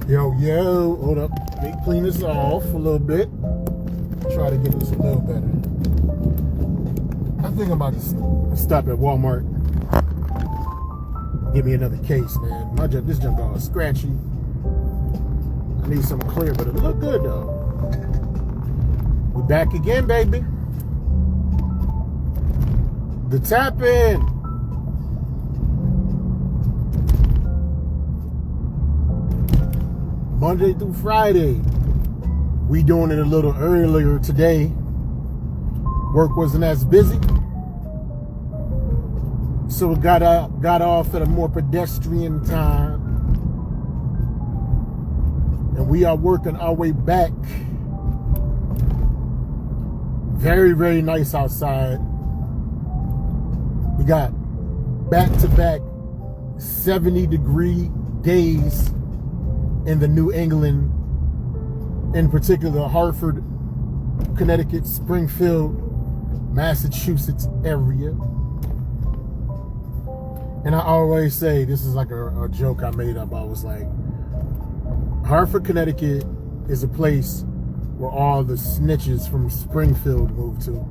Yo, hold up. Let me clean this off a little bit. Try to get this a little better. I think I'm about to stop at Walmart. Give me another case, man. This junk all scratchy. I need something clear, but it look good though. We back again, baby. The tap in. Monday through Friday. We doing it a little earlier today. Work wasn't as busy. So we got off at a more pedestrian time. And we are working our way back. Very, very nice outside. We got back-to-back 70-degree days in the New England, in particular Hartford, Connecticut, Springfield, Massachusetts area. And I always say, this is like a joke I made up. I was like, Hartford, Connecticut is a place where all the snitches from Springfield move to.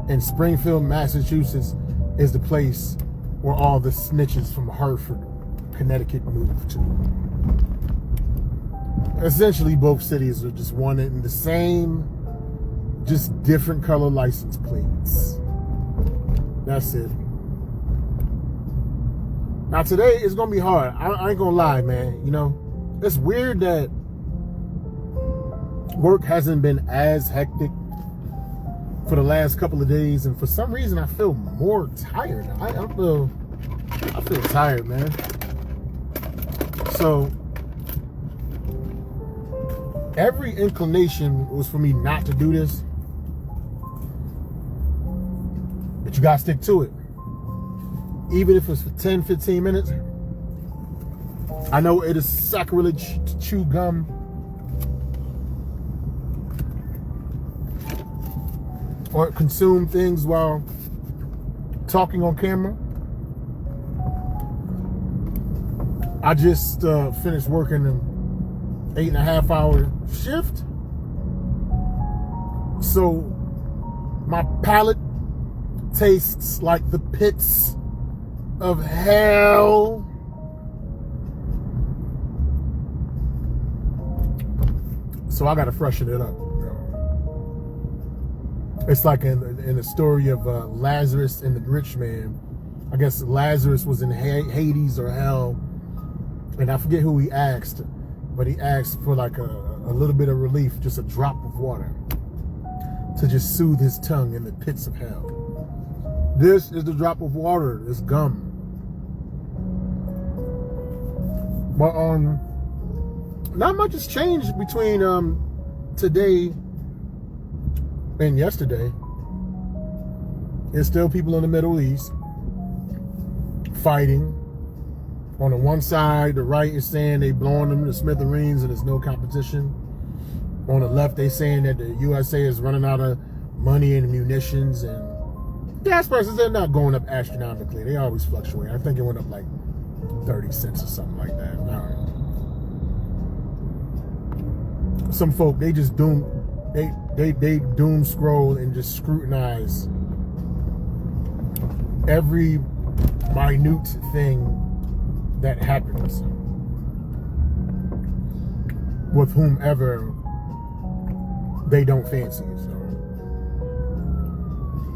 And Springfield, Massachusetts is the place where all the snitches from Hartford, Connecticut move to. Essentially, both cities are just one and the same, just different color license plates. That's it. Now today is gonna be hard. I ain't gonna lie, man. You know, it's weird that work hasn't been as hectic for the last couple of days, and for some reason I feel more tired. I feel tired, man. So every inclination was for me not to do this, but you gotta stick to it. Even if it's for 10, 15 minutes. I know it is sacrilege to chew gum. Or consume things while talking on camera. I just finished working an 8.5-hour shift. So my palate tastes like the pits of hell. So I gotta freshen it up. It's like in the story of Lazarus and the rich man. I guess Lazarus was in Hades or hell, and I forget who he asked, but he asked for like a little bit of relief, just a drop of water to just soothe his tongue in the pits of hell. This is the drop of water, this gum. But not much has changed between today and yesterday. There's still people in the Middle East fighting. On the one side, the right is saying they blowing them to smithereens and there's no competition. On the left, they saying that the USA is running out of money and munitions, and gas prices, they're not going up astronomically. They always fluctuate. I think it went up like 30 cents or something like that. I don't know. Some folk, they just doom scroll and just scrutinize every minute thing that happens with whomever they don't fancy. So,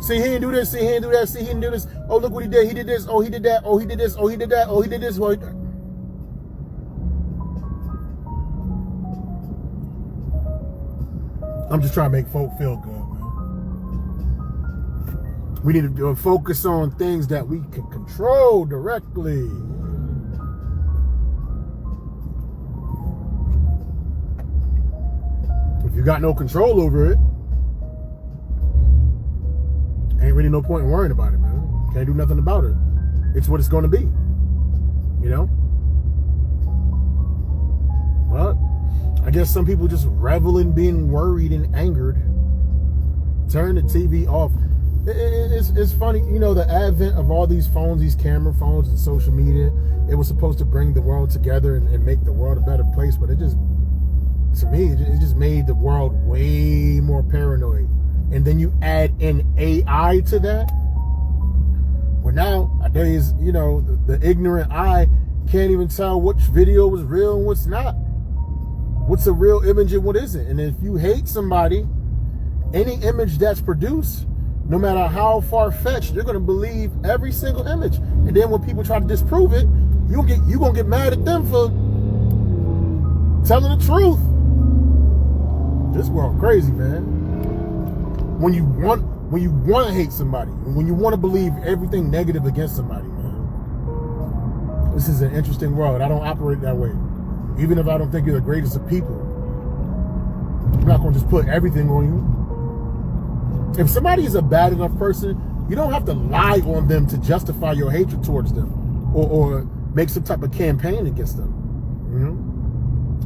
see, he didn't do this, see, he didn't do that, see, he didn't do this. Oh, look what he did. He did this. Oh, he did that. Oh, he did this. Oh, he did that. Oh, he did this. Oh, I'm just trying to make folk feel good, man. We need to focus on things that we can control directly. If you got no control over it, ain't really no point in worrying about it, man. Can't do nothing about it. It's what it's going to be, you know? Well, I guess some people just revel in being worried and angered. Turn the TV off. It's funny, you know, the advent of all these phones, these camera phones and social media, it was supposed to bring the world together and make the world a better place, but it just, to me, it just made the world way more paranoid. And then you add in AI to that, well, nowadays, you know, the ignorant eye can't even tell which video was real and what's not. What's a real image and what isn't. And if you hate somebody, any image that's produced, no matter how far-fetched, you're going to believe every single image. And then when people try to disprove it, you're going to get mad at them for telling the truth. This world crazy, man. When you want to hate somebody, when you want to believe everything negative against somebody, man. This is an interesting world. I don't operate that way. Even if I don't think you're the greatest of people, I'm not going to just put everything on you. If somebody is a bad enough person, you don't have to lie on them to justify your hatred towards them or make some type of campaign against them. You know?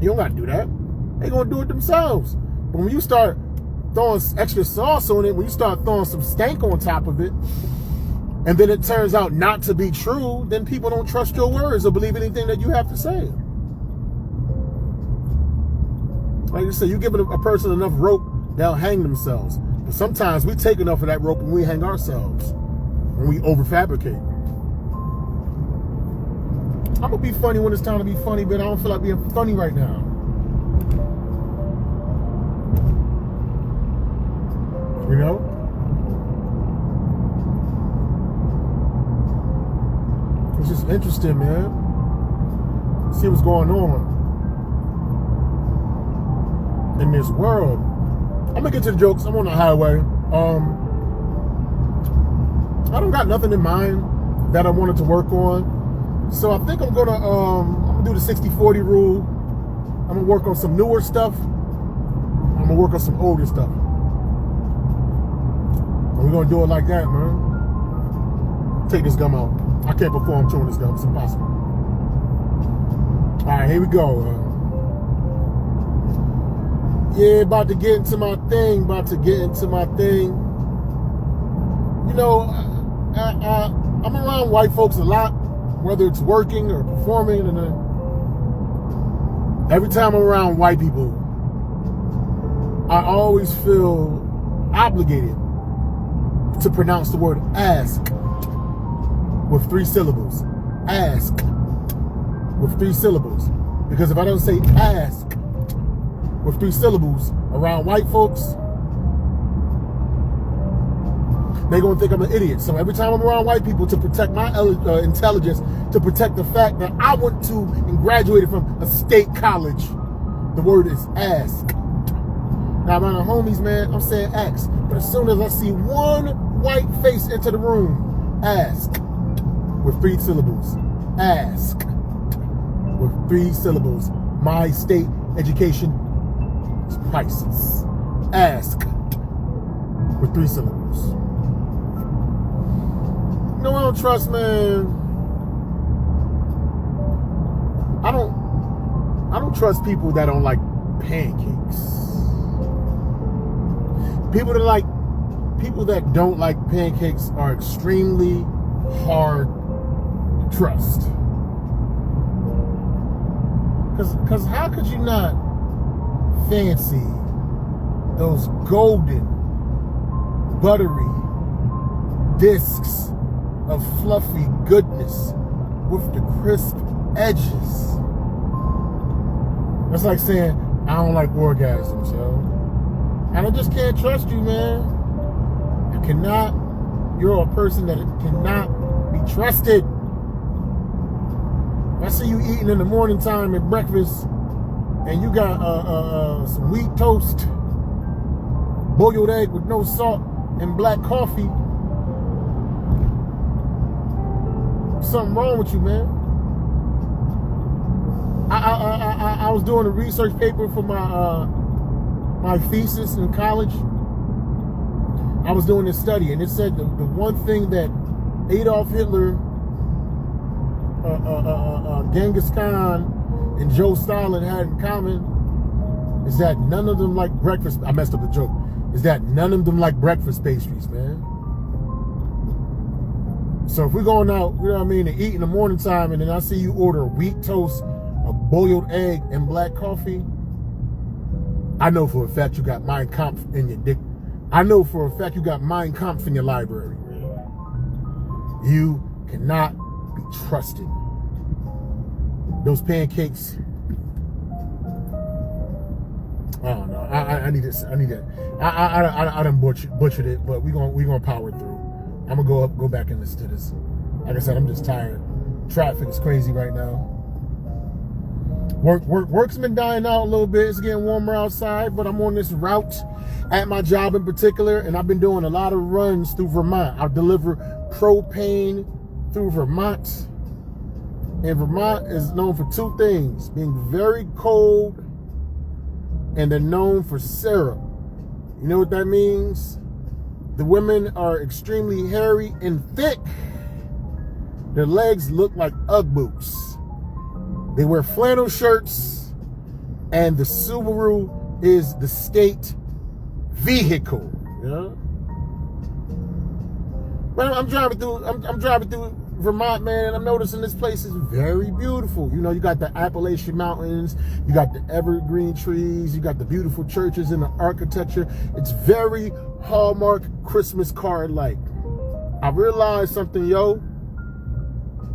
You don't got to do that. They're going to do it themselves. But when you start throwing extra sauce on it, when you start throwing some stank on top of it, and then it turns out not to be true, then people don't trust your words or believe anything that you have to say. Like you said, you give a person enough rope, they'll hang themselves. But sometimes we take enough of that rope and we hang ourselves when we overfabricate. I'm gonna be funny when it's time to be funny, but I don't feel like being funny right now. You know? It's just interesting, man. See what's going on in this world. I'm gonna get to the jokes. I'm on the highway. I don't got nothing in mind that I wanted to work on, so I think I'm gonna do the 60-40 rule. I'm gonna work on some newer stuff. I'm gonna work on some older stuff. And we're gonna do it like that, man. Take this gum out. I can't perform chewing this gum. It's impossible. All right, here we go. Yeah, about to get into my thing. You know, I'm around white folks a lot, whether it's working or performing. And every time I'm around white people, I always feel obligated to pronounce the word ask with 3 syllables. Ask with 3 syllables. Because if I don't say ask with 3 syllables around white folks, they're going to think I'm an idiot. So every time I'm around white people, to protect my intelligence, to protect the fact that I went to and graduated from a state college, the word is ask. Now around the homies, man, I'm saying ask. But as soon as I see one white face enter the room, ask with 3 syllables. Ask with 3 syllables. My state education is priceless. Ask with 3 syllables. You know, I don't trust, man. I don't trust people that don't like pancakes. People that don't like pancakes are extremely hard to trust. Cause how could you not fancy those golden, buttery discs of fluffy goodness with the crisp edges? That's like saying, I don't like orgasms, yo. And I just can't trust you, man. I cannot. You're a person that cannot be trusted. If I see you eating in the morning time at breakfast and you got some wheat toast, boiled egg with no salt, and black coffee, something wrong with you, man. I was doing a research paper for my thesis in college. I was doing this study, and it said the one thing that Adolf Hitler, Genghis Khan, and Joe Stalin had in common is that none of them like breakfast. I messed up the joke. Is that none of them like breakfast pastries, man. So if we're going out, you know what I mean, to eat in the morning time, and then I see you order wheat toast, a boiled egg, and black coffee, I know for a fact you got Mein Kampf in your dick. I know for a fact you got Mein Kampf in your library. You cannot be trusted. Those pancakes, I don't know. I need this. I need that. I done butchered it, but we gonna power through. I'm gonna go back and listen to this. Like I said, I'm just tired. Traffic is crazy right now. Work's been dying out a little bit. It's getting warmer outside, but I'm on this route at my job in particular, and I've been doing a lot of runs through Vermont. I deliver propane through Vermont, and Vermont is known for two things: being very cold, and they're known for syrup. You know what that means? The women are extremely hairy and thick. Their legs look like Ugg boots. They wear flannel shirts, and the Subaru is the state vehicle. Yeah. But I'm driving through Vermont, man, and I'm noticing this place is very beautiful. You know, you got the Appalachian Mountains, you got the evergreen trees, you got the beautiful churches and the architecture. It's very Hallmark Christmas card-like. I realized something, yo.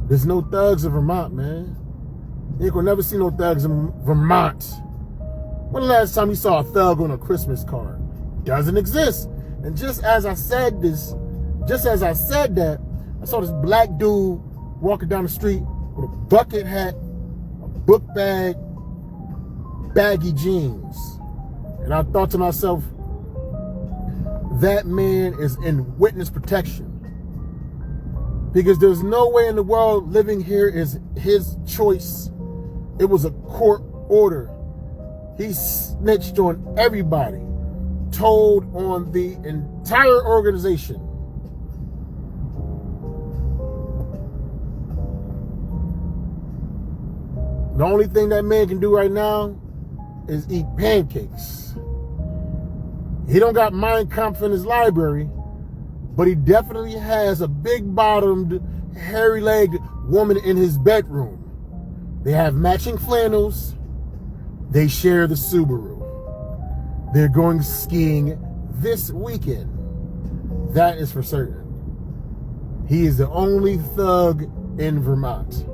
There's no thugs in Vermont, man. You ain't gonna never see no thugs in Vermont. When the last time you saw a thug on a Christmas card? Doesn't exist. And just as I said that, I saw this black dude walking down the street with a bucket hat, a book bag, baggy jeans. And I thought to myself, that man is in witness protection. Because there's no way in the world living here is his choice. It was a court order. He snitched on everybody, told on the entire organization. The only thing that man can do right now is eat pancakes. He don't got Mein Kampf in his library, but he definitely has a big-bottomed, hairy-legged woman in his bedroom. They have matching flannels. They share the Subaru. They're going skiing this weekend. That is for certain. He is the only thug in Vermont.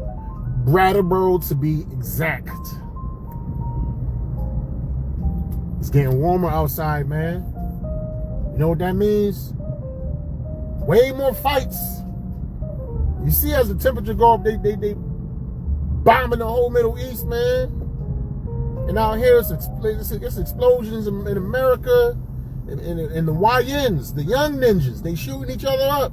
Brattleboro to be exact. It's getting warmer outside, man. You know what that means? Way more fights. You see, as the temperature go up, they bombing the whole Middle East, man. And out here, it's explosions in America, and the YNs, the young ninjas, they shooting each other up.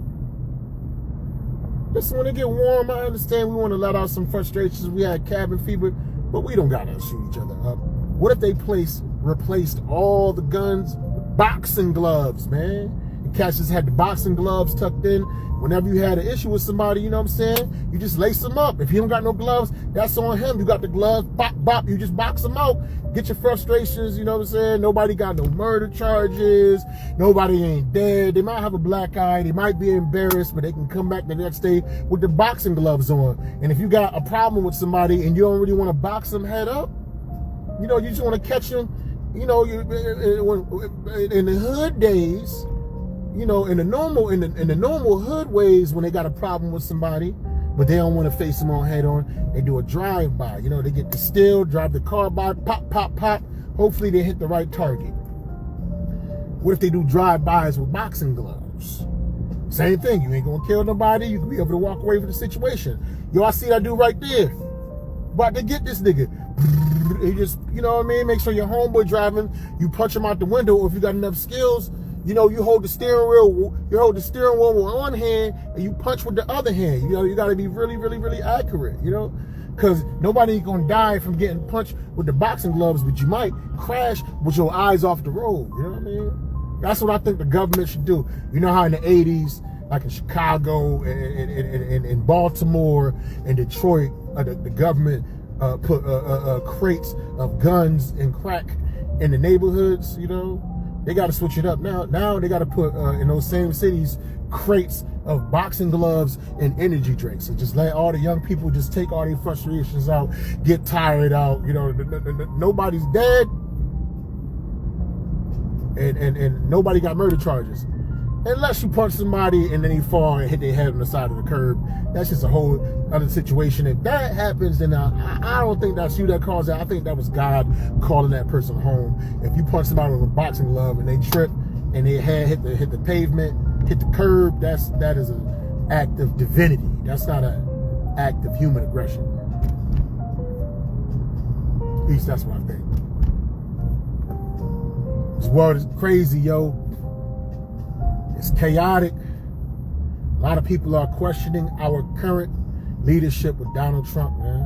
Listen, when it get warm, I understand we want to let out some frustrations. We had cabin fever, but we don't gotta shoot each other up. What if they replaced all the guns with boxing gloves, man? And cats just had the boxing gloves tucked in. Whenever you had an issue with somebody, you know what I'm saying? You just lace them up. If he don't got no gloves, that's on him. You got the gloves, bop, bop. You just box them out. Get your frustrations, you know what I'm saying? Nobody got no murder charges. Nobody ain't dead. They might have a black eye. They might be embarrassed, but they can come back the next day with the boxing gloves on. And if you got a problem with somebody and you don't really want to box them head up, you know, you just want to catch them, you know, in the hood days, you know, in the normal hood ways, when they got a problem with somebody, but they don't want to face them on head on, they do a drive-by. You know, they get the still, drive the car by, pop, pop, pop. Hopefully they hit the right target. What if they do drive-bys with boxing gloves? Same thing. You ain't gonna kill nobody. You can be able to walk away from the situation. Yo, I see that dude right there. About to get this nigga. He just, you know what I mean? Make sure your homeboy driving, you punch him out the window, or if you got enough skills, you know, you hold the steering wheel with one hand and you punch with the other hand. You know, you got to be really, really, really accurate, you know, because nobody ain't going to die from getting punched with the boxing gloves, but you might crash with your eyes off the road. You know what I mean? That's what I think the government should do. You know how in the 80s, like in Chicago and in Baltimore and Detroit, the government put crates of guns and crack in the neighborhoods, you know? They got to switch it up now. Now they got to put in those same cities crates of boxing gloves and energy drinks, and just let all the young people just take all their frustrations out, get tired out. You know, nobody's dead, and nobody got murder charges. Unless you punch somebody and then he fall and hit their head on the side of the curb. That's just a whole other situation. If that happens, then I don't think that's you that caused that. I think that was God calling that person home. If you punch somebody with a boxing glove and they trip and their head hit the pavement, hit the curb, that is an act of divinity. That's not an act of human aggression. At least that's what I think. This world is crazy, yo. It's chaotic. A lot of people are questioning our current leadership with Donald Trump, man.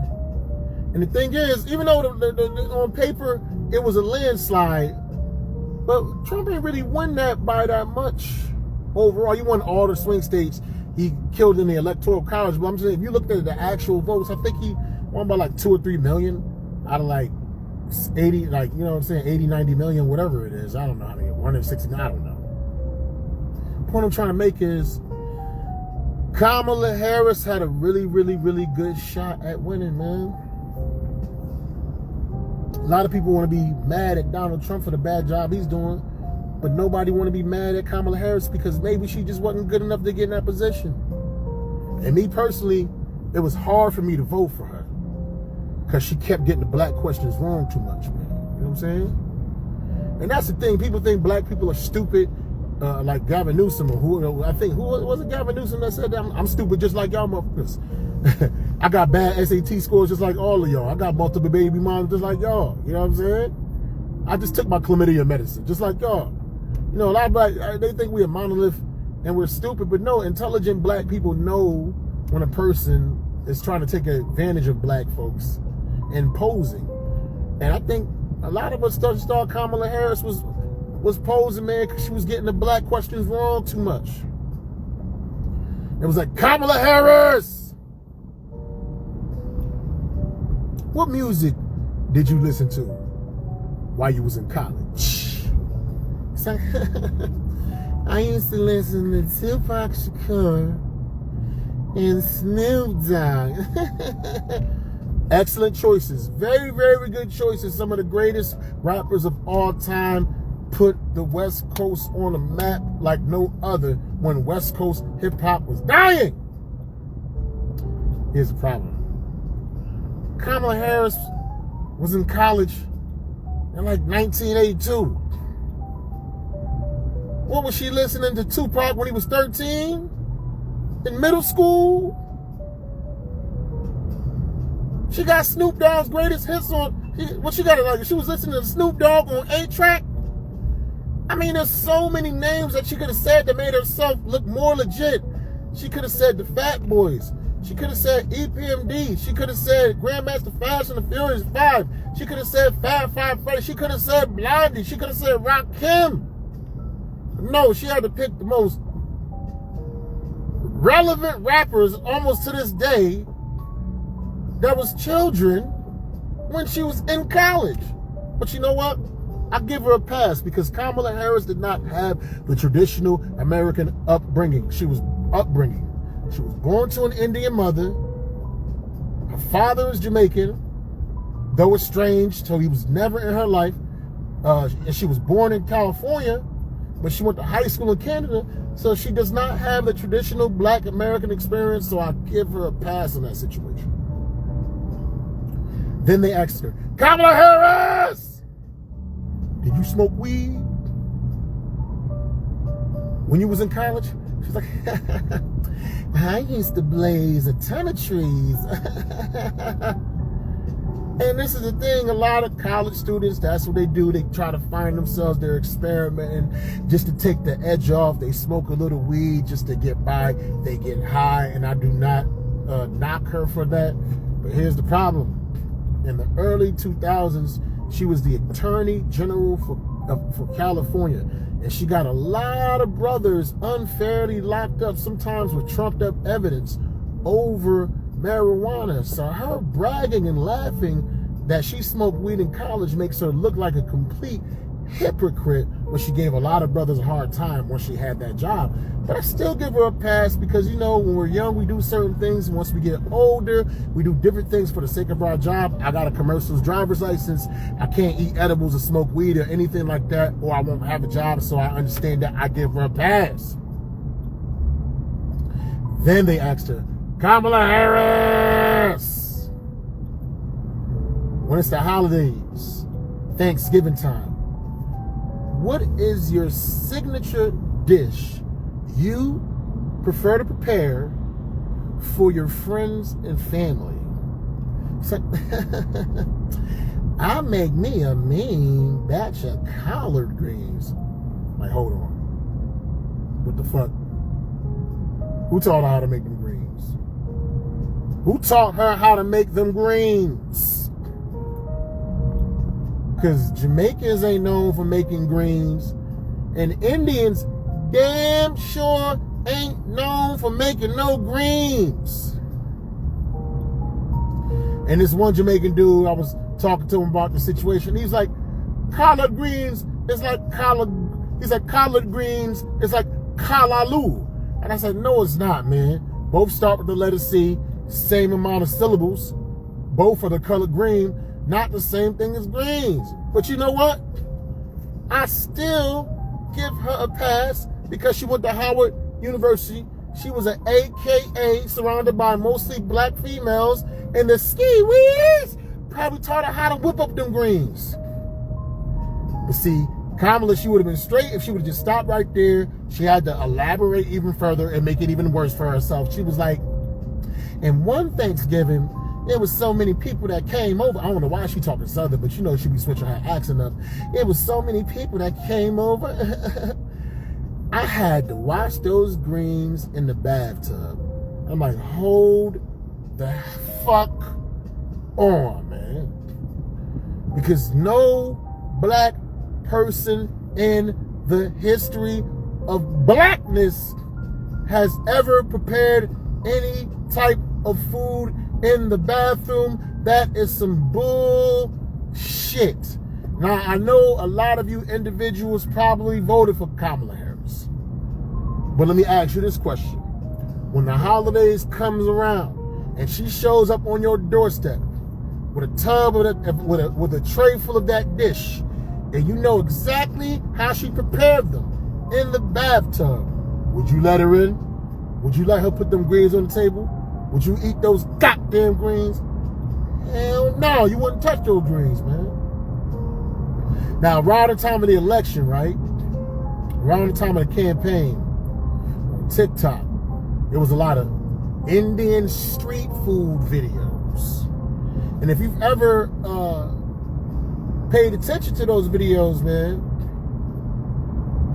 And the thing is, even though on paper it was a landslide, but Trump ain't really won that by that much overall. He won all the swing states. He killed in the electoral college. But I'm saying, if you looked at the actual votes, I think he won by like 2 or 3 million out of like 80, like, you know what I'm saying, 80, 90 million, whatever it is. I don't know how many, 160, I don't know. Point I'm trying to make is Kamala Harris had a really, really, really good shot at winning, man. A lot of people want to be mad at Donald Trump for the bad job he's doing, but nobody want to be mad at Kamala Harris because maybe she just wasn't good enough to get in that position. And me personally, it was hard for me to vote for her because she kept getting the black questions wrong too much, man. You know what I'm saying? And that's the thing. People think black people are stupid. Like Gavin Newsom, or who was it? Gavin Newsom that said that I'm stupid just like y'all motherfuckers. I got bad SAT scores just like all of y'all. I got multiple baby moms just like y'all. You know what I'm saying? I just took my chlamydia medicine just like y'all. You know, a lot of black, they think we're a monolith and we're stupid, but no, intelligent black people know when a person is trying to take advantage of black folks and posing. And I think a lot of us thought Kamala Harris was posing, man, because she was getting the black questions wrong too much. It was like, Kamala Harris! What music did you listen to while you was in college? It's like, I used to listen to Tupac Shakur and Snoop Dogg. Excellent choices. Very, very good choices. Some of the greatest rappers of all time put the West Coast on a map like no other when West Coast hip-hop was dying. Here's the problem. Kamala Harris was in college in like 1982. What was she listening to Tupac when he was 13? In middle school? She got Snoop Dogg's greatest hits on, what she got, like, she was listening to Snoop Dogg on 8-track? I mean, there's so many names that she could have said that made herself look more legit. She could have said the Fat Boys. She could have said EPMD. She could have said Grandmaster Fast and the Furious 5. She could have said Fab Five Freddy. She could have said Blondie. She could have said Rakim. No, she had to pick the most relevant rappers almost to this day that was children when she was in college. But you know what? I give her a pass because Kamala Harris did not have the traditional American upbringing. She was born to an Indian mother. Her father is Jamaican, though estranged, so he was never in her life. And she was born in California, but she went to high school in Canada, so she does not have the traditional black American experience, so I give her a pass in that situation. Then they asked her, Kamala Harris! Did you smoke weed when you was in college? She's like, I used to blaze a ton of trees. And this is the thing, a lot of college students, that's what they do. They try to find themselves, they're experimenting just to take the edge off. They smoke a little weed just to get by. They get high, and I do not knock her for that. But here's the problem. In the early 2000s, she was the Attorney General for California, and she got a lot of brothers unfairly locked up, sometimes with trumped up evidence, over marijuana. So her bragging and laughing that she smoked weed in college makes her look like a complete hypocrite when she gave a lot of brothers a hard time once she had that job. But I still give her a pass because, you know, when we're young, we do certain things. Once we get older, we do different things for the sake of our job. I got a commercial driver's license. I can't eat edibles or smoke weed or anything like that, or I won't have a job. So I understand that. I give her a pass. Then they asked her, Kamala Harris, when it's the holidays, Thanksgiving time, what is your signature dish you prefer to prepare for your friends and family? It's like, I make me a mean batch of collard greens. Like, hold on. What the fuck? Who taught her how to make them greens? Who taught her how to make them greens? Because Jamaicans ain't known for making greens, and Indians damn sure ain't known for making no greens. And this one Jamaican dude, I was talking to him about the situation. He's like, collard greens is like collard. He's like, collard greens is like callaloo. And I said, no, it's not, man. Both start with the letter C, same amount of syllables. Both are the color green, not the same thing as greens. But you know what? I still give her a pass because she went to Howard University. She was an AKA surrounded by mostly black females, and the ski-wees probably taught her how to whip up them greens. But see, Kamala, she would have been straight if she would have just stopped right there. She had to elaborate even further and make it even worse for herself. She was like, and one Thanksgiving, there was so many people that came over. I don't know why she talking Southern, but you know she be switching her accent up. It was so many people that came over. I had to wash those greens in the bathtub. I'm like, hold the fuck on, man. Because no black person in the history of blackness has ever prepared any type of food in the bathroom. That is some bullshit. Now, I know a lot of you individuals probably voted for Kamala Harris. But let me ask you this question. When the holidays comes around and she shows up on your doorstep with a tub of with a tray full of that dish, and you know exactly how she prepared them in the bathtub, would you let her in? Would you let her put them greens on the table? Would you eat those goddamn greens? Hell no, you wouldn't touch those greens, man. Now, around the time of the election, right? Around the time of the campaign, on TikTok, there was a lot of Indian street food videos. And if you've ever paid attention to those videos, man,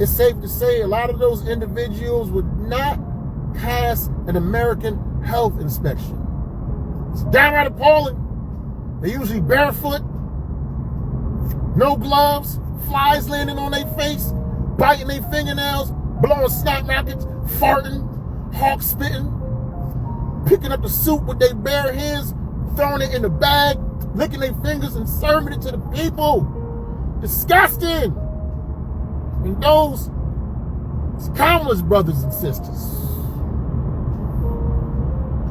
it's safe to say a lot of those individuals would not pass an American health inspection. It's downright appalling. They're usually barefoot, no gloves, flies landing on their face, biting their fingernails, blowing snot rockets, farting, hawk spitting, picking up the soup with their bare hands, throwing it in the bag, licking their fingers and serving it to the people. Disgusting. And those Kamala's brothers and sisters.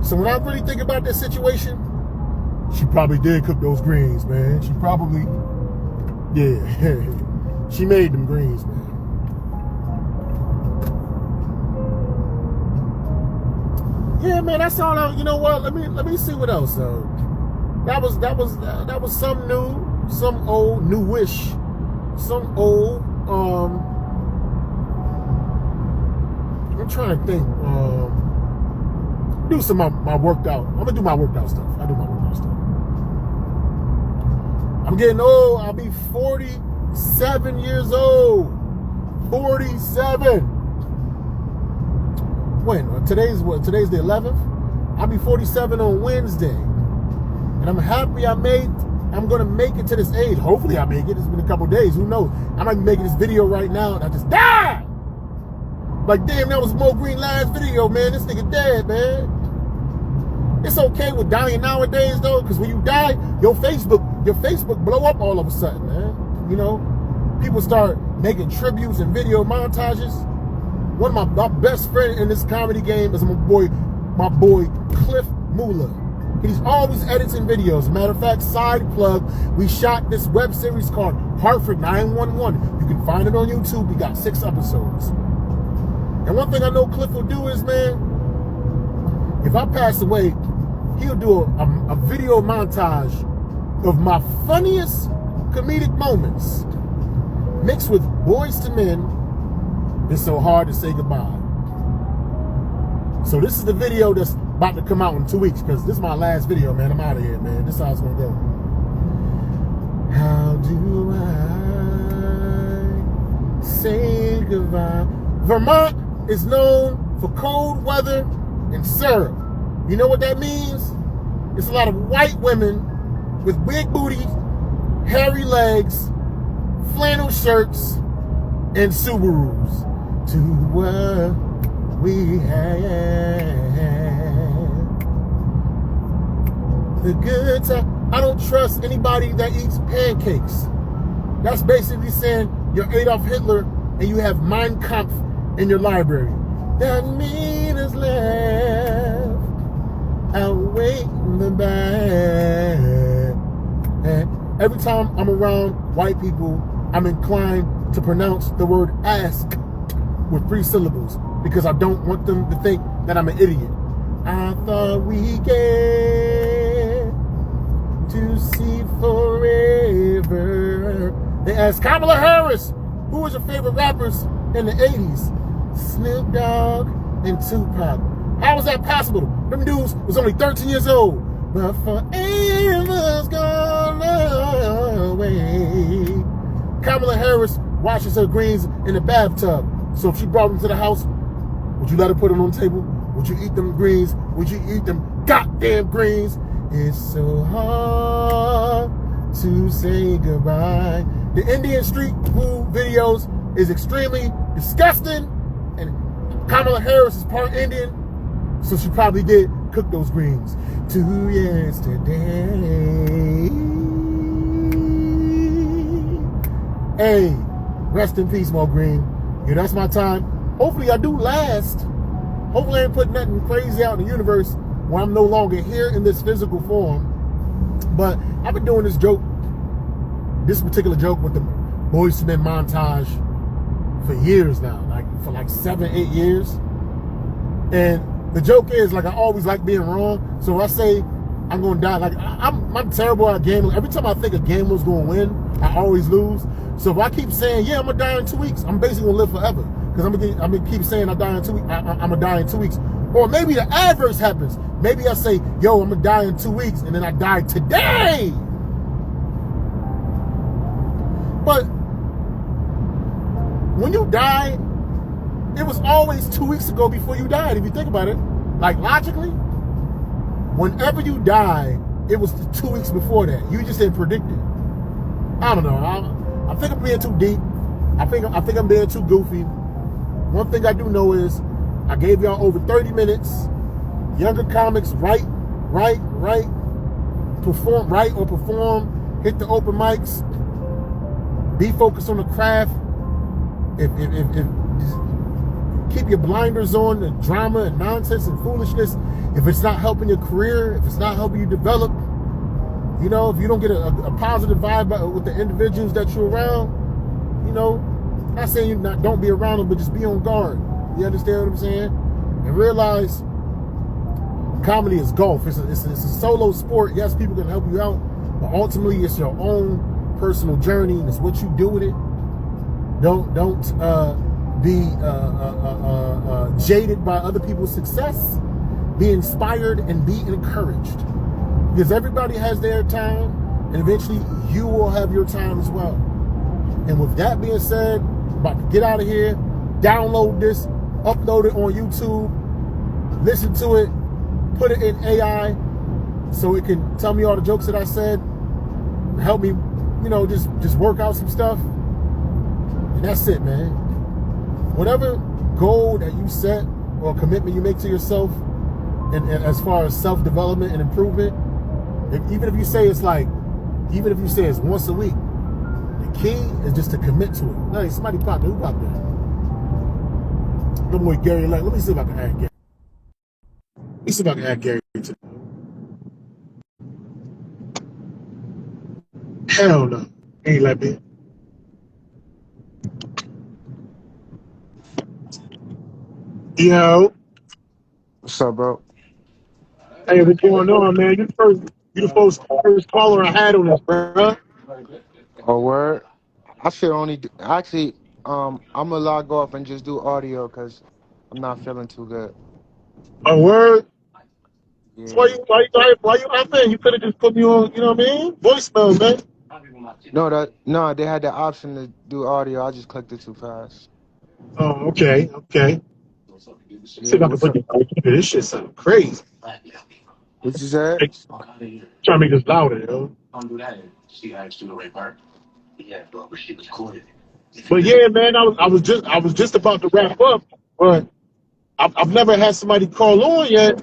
So when I really think about this situation, she probably did cook those greens, man. She probably, yeah, she made them greens, man. Yeah, man, that's all. You know what? Let me see what else. That was some new, some old, newish, some old. I'm trying to think. Do some of my worked out. I'm gonna do my worked out stuff. I do my worked out stuff. I'm getting old. I'll be 47 years old. 47. When? Today's what? Today's the 11th. I'll be 47 on Wednesday, and I'm happy I'm gonna make it to this age. Hopefully I make it. It's been a couple days. Who knows? I might be making this video right now, and I just die. Like, damn, that was Mo Green last video, man. This nigga dead, man. It's okay with dying nowadays, though, because when you die, your Facebook blow up all of a sudden, man. You know, people start making tributes and video montages. One of my best friend in this comedy game is my boy Cliff Muller. He's always editing videos. As a matter of fact, side plug, we shot this web series called Hartford 911. You can find it on YouTube. We got 6 episodes. And one thing I know Cliff will do is, man, if I pass away, he'll do a video montage of my funniest comedic moments mixed with Boyz II Men. It's so hard to say goodbye. So this is the video that's about to come out in 2 weeks, because this is my last video, man. I'm out of here, man. This is how it's gonna go. How do I say goodbye? Vermont is known for cold weather and syrup. You know what that means? It's a lot of white women with big booties, hairy legs, flannel shirts, and Subarus. To what we had, the good time. I don't trust anybody that eats pancakes. That's basically saying you're Adolf Hitler and you have Mein Kampf in your library. That mean is left outweighing the bad. And every time I'm around white people, I'm inclined to pronounce the word ask with 3 syllables, because I don't want them to think that I'm an idiot. I thought we get to see forever. They asked Kamala Harris, who was your favorite rappers in the 80s? Snoop Dogg and Tupac. How was that possible? Them dudes was only 13 years old. But forever's gone away. Kamala Harris washes her greens in the bathtub. So if she brought them to the house, would you let her put them on the table? Would you eat them greens? Would you eat them goddamn greens? It's so hard to say goodbye. The Indian street food videos is extremely disgusting, and Kamala Harris is part Indian, so she probably did cook those greens. 2 years today. Hey, rest in peace, Mo Green. Yeah, that's my time. Hopefully I do last. Hopefully I ain't put nothing crazy out in the universe where I'm no longer here in this physical form. But I've been doing this particular joke with the Boyz II Men montage for years now, for 7-8 years. And the joke is, I always like being wrong. So when I say I'm gonna die, I'm terrible at gambling. Every time I think a gambler's gonna win, I always lose. So if I keep saying, yeah, I'm gonna die in 2 weeks, I'm basically gonna live forever. Because I'm gonna keep saying I die in 2 weeks. I'm gonna die in 2 weeks. Or maybe the adverse happens. Maybe I say, yo, I'm gonna die in 2 weeks, and then I die today. But when you die, it was always 2 weeks ago before you died, if you think about it. Logically, whenever you die, it was 2 weeks before that. You just didn't predict it. I don't know. I think I'm being too deep. I think I'm being too goofy. One thing I do know is I gave y'all over 30 minutes. Younger comics, write, perform, hit the open mics, be focused on the craft. If keep your blinders on the drama and nonsense and foolishness. If it's not helping your career, if it's not helping you develop, if you don't get a positive vibe with the individuals that you're around, not saying don't be around them, but just be on guard. You understand what I'm saying? And realize comedy is golf. It's a solo sport. Yes, people can help you out, but ultimately it's your own personal journey, and it's what you do with it. Don't be jaded by other people's success. Be inspired and be encouraged, because everybody has their time, and eventually you will have your time as well. And with that being said, I'm about to get out of here. Download this, upload it on YouTube, listen to it, put it in AI so it can tell me all the jokes that I said, help me, just work out some stuff. And that's it, man. Whatever goal that you set or commitment you make to yourself, and as far as self-development and improvement, even if you say it's once a week, key is just to commit to it. Hey, somebody popped in. Who popped in? No more Gary. Let me see if I can add Gary. Let me see if I can add Gary to. Hell no. Ain't let me. Yo. What's up, bro? Hey, what's going on, man? You the first caller I had on this, bro. Oh, word? I should only actually. I'm gonna log off and just do audio because I'm not feeling too good. A word. So Yeah. why you hopping? You could have just put me on, you know what I mean? Voicemail, man. No, they had the option to do audio. I just clicked it too fast. Oh, okay. See Yeah. if I can What's put up? this shit sound crazy. What you said? Hey, try to make this louder, yo. But yeah, man, I was just about to wrap up, but I've never had somebody call on yet.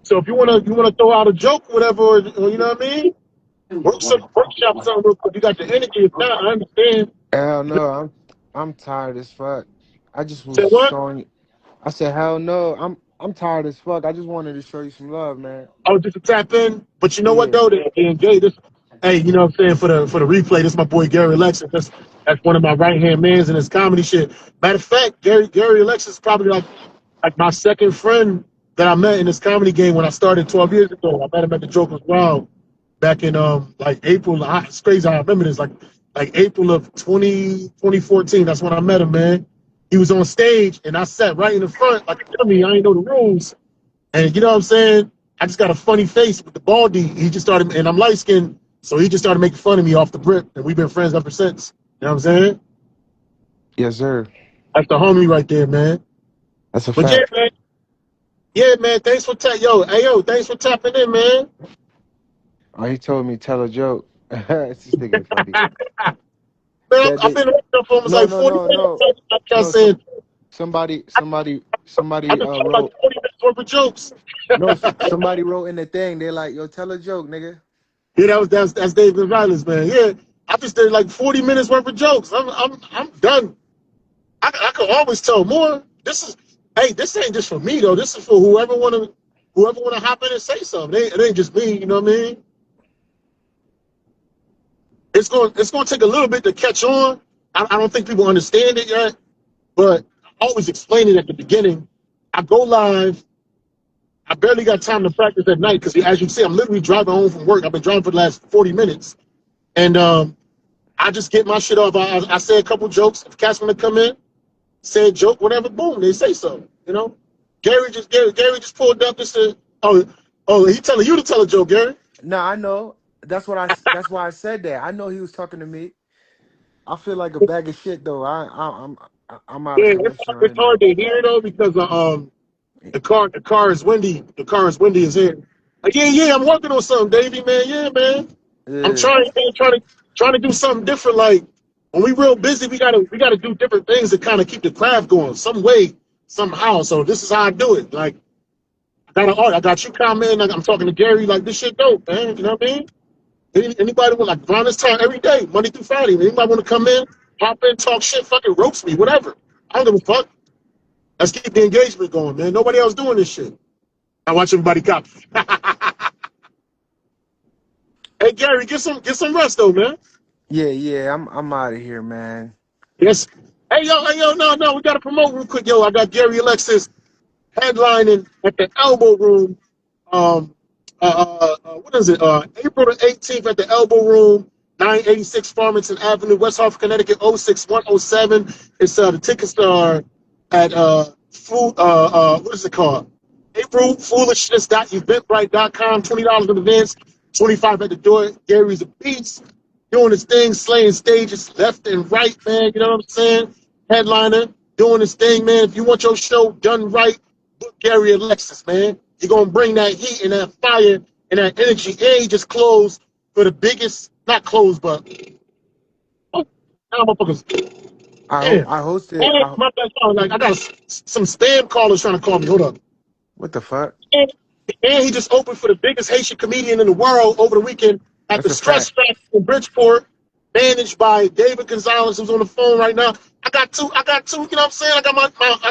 So if you wanna throw out a joke, whatever, or you know what I mean, workshop something real quick. You got the energy. If not, I understand. Hell no. I'm tired as fuck. I just Say was what? showing you. I said hell no. I'm tired as fuck. I just wanted to show you some love, man. Oh, just to tap in. But you know what Yeah. though? Hey, you know what I'm saying, for the replay, this is my boy Gary Alexis. That's one of my right hand mans in this comedy shit. Matter of fact, Gary Alexis is probably like my second friend that I met in this comedy game when I started 12 years ago. I met him at the Joker's Wild back in like April. It's crazy how I remember this. Like April of 2014. That's when I met him, man. He was on stage and I sat right in the front like a dummy. I ain't know the rules. And you know what I'm saying? I just got a funny face with the baldy. He just started, and I'm light skinned, so he just started making fun of me off the rip, and we've been friends ever since. You know what I'm saying? Yes, sir. That's the homie right there, man. That's a But fact. yeah, man. Thanks for thanks for tapping in, man. Oh, he told me tell a joke. It's just thinking funny. Man, That I've they been up for almost no like no 40 no minutes. no I kept no. saying, I Somebody just told like wrote 40 minutes worth of jokes. no. Somebody wrote in the thing. They're like, yo, tell a joke, nigga. Yeah, that's David Violence, man. Yeah, I just did like 40 minutes worth of jokes. I'm done. I could always tell more. This ain't just for me though. This is for whoever wanna hop in and say something. It ain't just me. You know what I mean? It's gonna take a little bit to catch on. I don't think people understand it yet, but I always explain it at the beginning. I go live. I barely got time to practice at night because, as you can see, I'm literally driving home from work. I've been driving for the last 40 minutes, and I just get my shit off. I say a couple jokes. If cats want to come in, say a joke, whatever, boom, they say so. You know, Gary just pulled up and said, he telling you to tell a joke, Gary. No, I know. That's why I said that. I know he was talking to me. I feel like a bag of shit though. I'm out of Yeah, commission it's right hard now. to hear though because the car is windy. The car is windy as here. Yeah, I'm working on something, Davey, man. Yeah, man. I'm Yeah. trying, man, trying to do something different. Like when we real busy, we gotta do different things to kind of keep the craft going, some way, somehow. So this is how I do it. Like I got you commenting. Like I'm talking to Gary. Like this shit dope, man. You know what I mean? Anybody want like around this time every day, Monday through Friday. Anybody want to come in, hop in, talk shit, fucking roast me, whatever. I don't give a fuck. Let's keep the engagement going, man. Nobody else doing this shit. I watch everybody copy. Hey Gary, get some rest though, man. Yeah. I'm out of here, man. Yes. Hey yo, no, we gotta promote real quick, yo. I got Gary Alexis headlining at the Elbow Room. Um, what is it? April the 18th at the Elbow Room, 986 Farmington Avenue, West Hartford, Connecticut, 06107. It's the tickets are at food. What is it called? AprilFoolishness.eventbrite.com. $20 in advance, 25 at the door. Gary's a beast, doing his thing, slaying stages left and right, man. You know what I'm saying? Headliner, doing his thing, man. If you want your show done right, book Gary Alexis, man. You're gonna bring that heat and that fire and that energy. And he just closed for the biggest, not closed, but now motherfuckers. Yeah. I hosted. And my bad, like I got some spam callers trying to call me. Hold up. What the fuck? And, and he just opened for the biggest Haitian comedian in the world over the weekend at the That's a Stress fact. Fest in Bridgeport. managed by David Gonzalez, who's on the phone right now. I got two, you know what I'm saying? I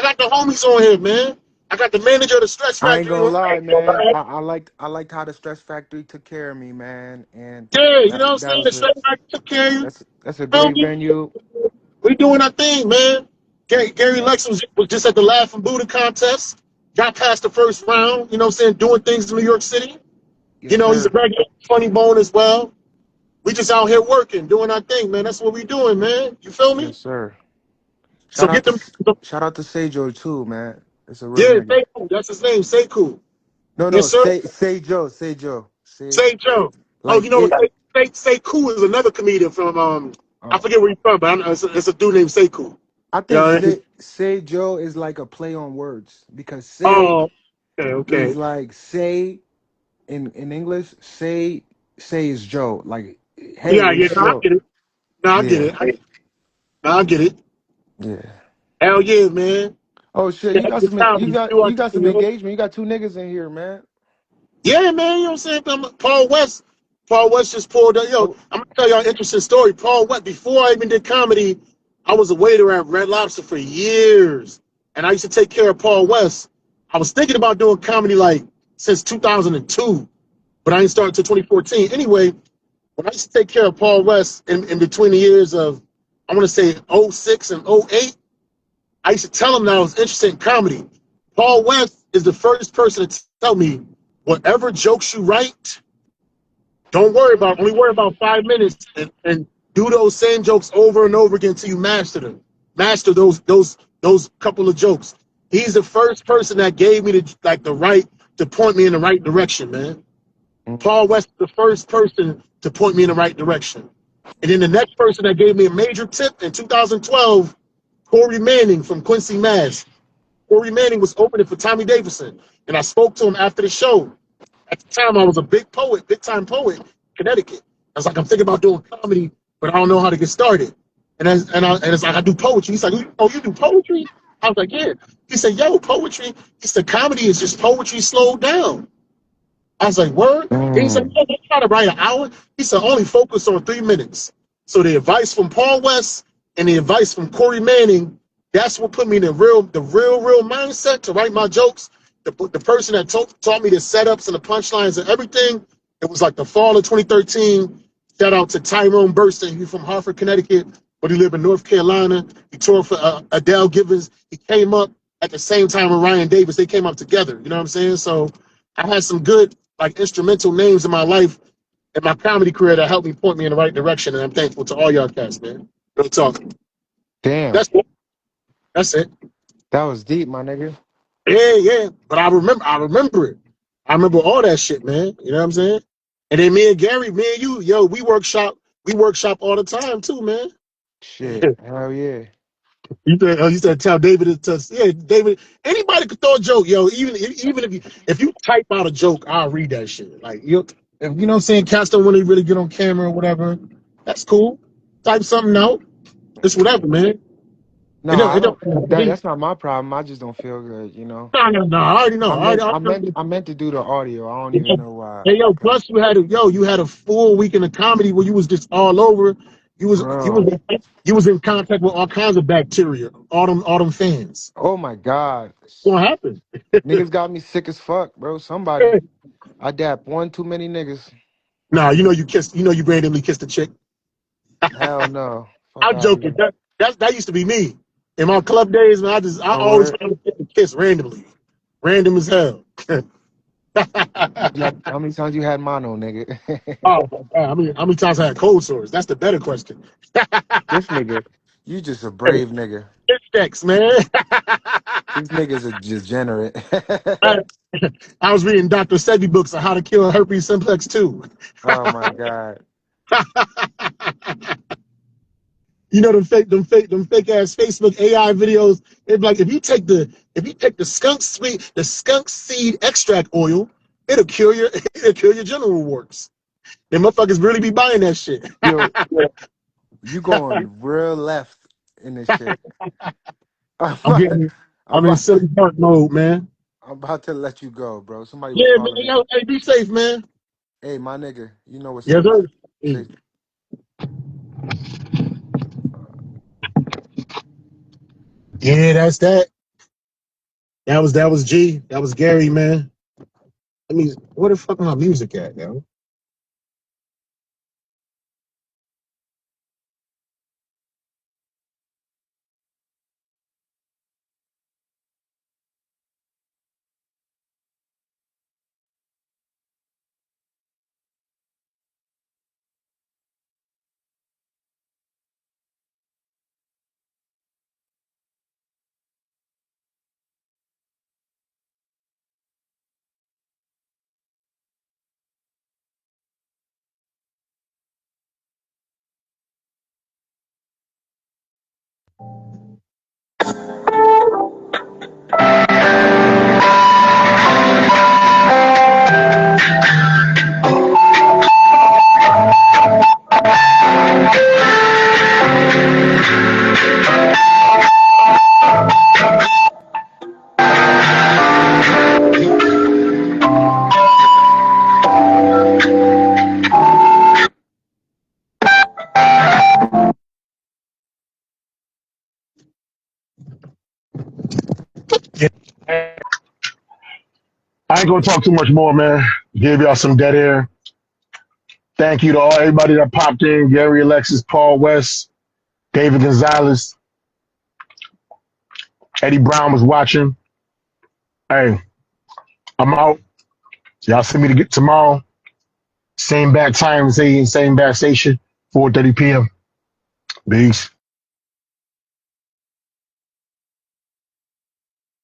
got the homies on here, man. I got the manager of the Stress I ain't Factory. gonna lie, man. I liked how the Stress Factory took care of me, man. And Yeah, you that know what I'm that saying? The was a Stress Factory took care of you. that's a Feel great me? venue. We doing our thing, man. Gary Lex was just at the Laugh and Buddha contest. Got past the first round, you know what I'm saying? Doing things in New York City. You Yes, know, he's a sir. regular funny bone as well. We just out here working, doing our thing, man. That's what we doing, man. You feel me? Yes, sir. So Shout out get to them. shout out to Sejo too, man. It's a real Yeah, nigga. Sekou. That's his name, Sekou. No, Yes, no, sir. say Joe. Say Say Joe. Oh, like you know, it. Sekou is another comedian from I Oh, forget where he's from, but I know it's a dude named Sekou. I think Yeah. say Joe is like a play on words because say Oh, okay, is okay. like say in English. Say is Joe. Like hey, Yeah, yeah. it's No, I Joe. get it. No, I get Yeah, it. No, I get it. yeah. Hell yeah, man. Oh shit, Yeah, you got good some you comedy. got Do our you got thing, some man. engagement. You got two niggas in here, man. Yeah, man. You know what I'm saying? Paul West. Paul West just pulled up. Yo, Oh, I'm gonna tell y'all an interesting story. Paul West. Before I even did comedy, I was a waiter at Red Lobster for years, and I used to take care of Paul West. I was thinking about doing comedy like since 2002, but I didn't start until 2014. Anyway, when I used to take care of Paul West in between the years of, I want to say '06 and '08, I used to tell him that I was interested in comedy. Paul West is the first person to tell me, whatever jokes you write, only worry about 5 minutes and do those same jokes over and over again until you master them. Master those couple of jokes. He's the first person that gave me the right to point me in the right direction, man. mm, Paul West is the first person to point me in the right direction. And then the next person that gave me a major tip in 2012, Corey Manning from Quincy, Mass. Corey Manning was opening for Tommy Davidson, and I spoke to him after the show. At the time, I was a big time poet, Connecticut. I was like, I'm thinking about doing comedy, but I don't know how to get started. And it's like, I do poetry. He's like, oh, you do poetry? I was like, yeah. He said, yo, poetry. He said, comedy is just poetry slowed down. I was like, word? And he said, mm. oh, you try to write an hour? He said, only focus on 3 minutes. So the advice from Paul West and the advice from Corey Manning, that's what put me in the real mindset to write my jokes. The person that taught me the setups and the punchlines and everything, it was like the fall of 2013. Shout out to Tyrone Burston. He's from Hartford, Connecticut, but he lived in North Carolina. He toured for Adele Givens. He came up at the same time with Ryan Davis. They came up together. You know what I'm saying? So I had some good like instrumental names in my life and my comedy career that helped me point me in the right direction. And I'm thankful to all y'all cats, man. Real talk. Damn, That's it. That's it. that was deep, my nigga. Yeah, yeah. But I remember it. I remember all that shit, man. You know what I'm saying? And then me and Gary, me and you, yo, we workshop all the time too, man. Shit, hell yeah. You said tell David to yeah, David. Anybody could throw a joke, yo. Even if you type out a joke, I'll read that shit. Like if you know what I'm saying, cats don't really get on camera or whatever. That's cool. Type something out. It's whatever, man. No, It don't. I It don't. don't. That's not my problem. I just don't feel good, you know. No. I already know. I I already, meant I I already meant I meant to do the audio. I don't even know. know why. Hey yo, plus you had a full weekend of comedy where you was just all over. You was you Bro. was you was in contact with all kinds of bacteria. All them fans. Oh my God. What happened? Niggas got me sick as fuck, bro. Somebody. I dapped one too many niggas. Nah, you randomly kissed a chick. Hell no. Fuck I'm out of joking. here. That used to be me. In my club days, man, I Oh, always word? found a kiss randomly. Random as hell. How many times you had mono, nigga? Oh my God. How many times I had cold sores? That's the better question. This nigga, you just a brave nigga. Index, man. These niggas are degenerate. I, I was reading Dr. Sebi books on how to kill herpes simplex too. Oh my God. You know them fake ass Facebook AI videos. It's like if you take the skunk seed extract oil, it'll cure your genital warts. And motherfuckers really be buying that shit. Yo, you going real left in this shit. I'm I'm about, getting I'm I'm in about, silly dark mode, man. I'm about to let you go, bro. Somebody was Yeah, man. calling me. Yo, hey, be safe, man. Hey, my nigga, you know what's Yes, up. sir. Hey. Say Yeah, that's that. That was G. That was Gary, man. Let me. Where the fuck my music at, yo? Yeah. I ain't gonna talk too much more, man. Give y'all some dead air. Thank you to everybody that popped in. Gary Alexis, Paul West, David Gonzalez, Eddie Brown was watching. Hey, I'm out. Y'all see me to get tomorrow. Same bad time, same bad station, 4:30 p.m. Peace.